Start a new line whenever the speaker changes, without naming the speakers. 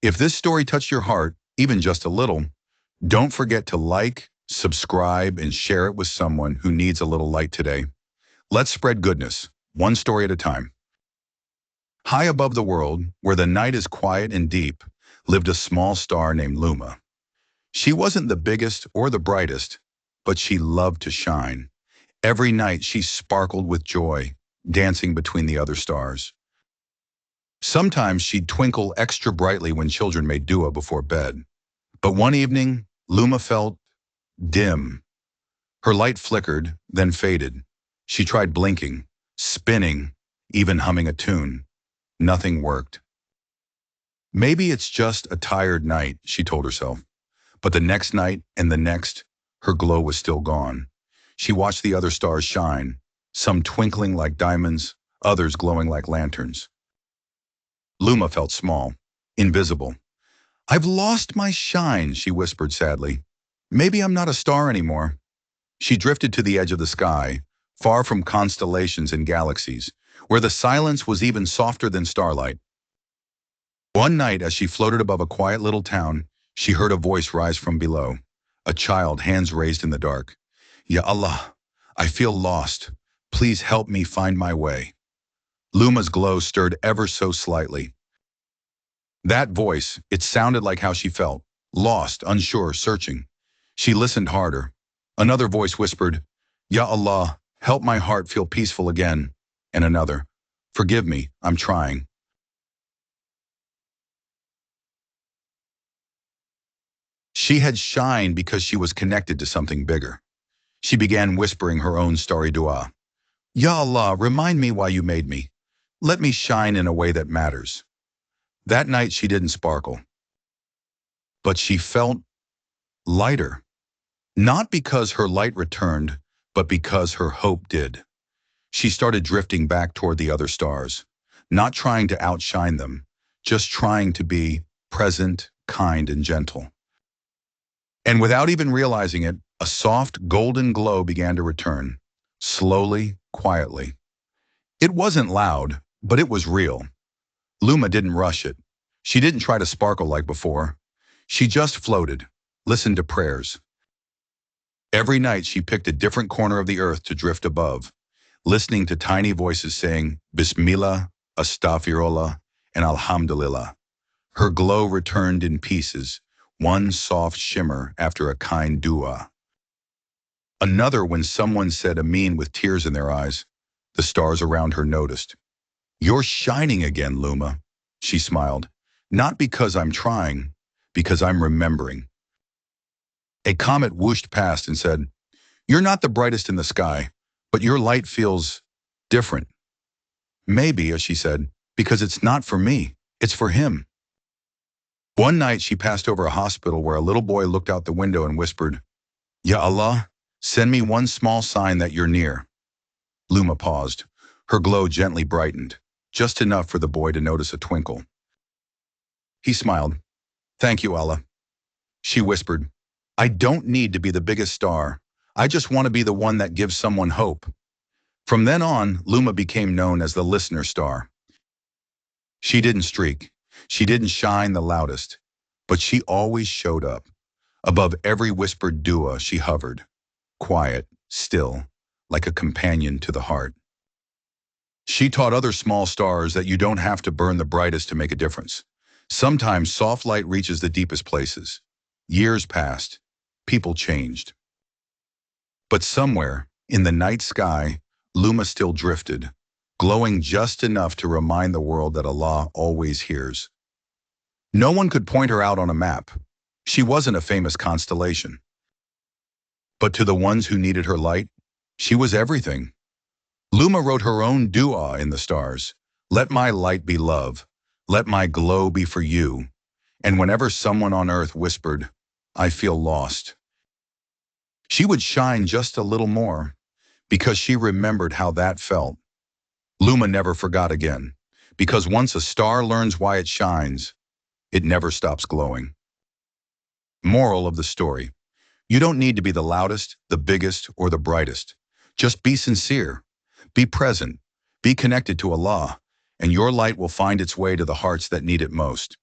If this story touched your heart, even just a little, don't forget to like, subscribe, and share it with someone who needs a little light today. Let's spread goodness, one story at a time. High above the world, where the night is quiet and deep, lived a small star named Luma. She wasn't the biggest or the brightest, but she loved to shine. Every night she sparkled with joy, dancing between the other stars. Sometimes she'd twinkle extra brightly when children made dua before bed. But one evening, Luma felt dim. Her light flickered, then faded. She tried blinking, spinning, even humming a tune. Nothing worked. Maybe it's just a tired night, she told herself. But the next night and the next, her glow was still gone. She watched the other stars shine, some twinkling like diamonds, others glowing like lanterns. Luma felt small, invisible. "I've lost my shine," she whispered sadly. "Maybe I'm not a star anymore." She drifted to the edge of the sky, far from constellations and galaxies, where the silence was even softer than starlight. One night, as she floated above a quiet little town, she heard a voice rise from below. A child, hands raised in the dark. "Ya Allah, I feel lost. Please help me find my way." Luma's glow stirred ever so slightly. That voice, it sounded like how she felt, lost, unsure, searching. She listened harder. Another voice whispered, "Ya Allah, help my heart feel peaceful again." And another, "Forgive me, I'm trying." She had shined because she was connected to something bigger. She began whispering her own starry dua. "Ya Allah, remind me why you made me. Let me shine in a way that matters." That night she didn't sparkle, but she felt lighter. Not because her light returned, but because her hope did. She started drifting back toward the other stars, not trying to outshine them, just trying to be present, kind, and gentle. And without even realizing it, a soft, golden glow began to return, slowly, quietly. It wasn't loud, but it was real. Luma didn't rush it. She didn't try to sparkle like before. She just floated, listened to prayers. Every night she picked a different corner of the earth to drift above, listening to tiny voices saying, "Bismillah, Astaghfirullah, and Alhamdulillah." Her glow returned in pieces, one soft shimmer after a kind dua. Another when someone said Ameen with tears in their eyes. The stars around her noticed. "You're shining again, Luma," she smiled. "Not because I'm trying, because I'm remembering." A comet whooshed past and said, "You're not the brightest in the sky, but your light feels different." "Maybe," as she said, "because it's not for me, it's for him." One night she passed over a hospital where a little boy looked out the window and whispered, "Ya Allah, send me one small sign that you're near." Luma paused. Her glow gently brightened, just enough for the boy to notice a twinkle. He smiled. "Thank you, Allah." She whispered, "I don't need to be the biggest star. I just want to be the one that gives someone hope." From then on, Luma became known as the listener star. She didn't streak. She didn't shine the loudest, but she always showed up. Above every whispered dua, she hovered, quiet, still, like a companion to the heart. She taught other small stars that you don't have to burn the brightest to make a difference. Sometimes soft light reaches the deepest places. Years passed. People changed. But somewhere, in the night sky, Luma still drifted, glowing just enough to remind the world that Allah always hears. No one could point her out on a map. She wasn't a famous constellation. But to the ones who needed her light, she was everything. Luma wrote her own dua in the stars. "Let my light be love. Let my glow be for you." And whenever someone on earth whispered, "I feel lost," she would shine just a little more, because she remembered how that felt. Luma never forgot again, because once a star learns why it shines, it never stops glowing. Moral of the story: you don't need to be the loudest, the biggest, or the brightest. Just be sincere, be present, be connected to Allah, and your light will find its way to the hearts that need it most.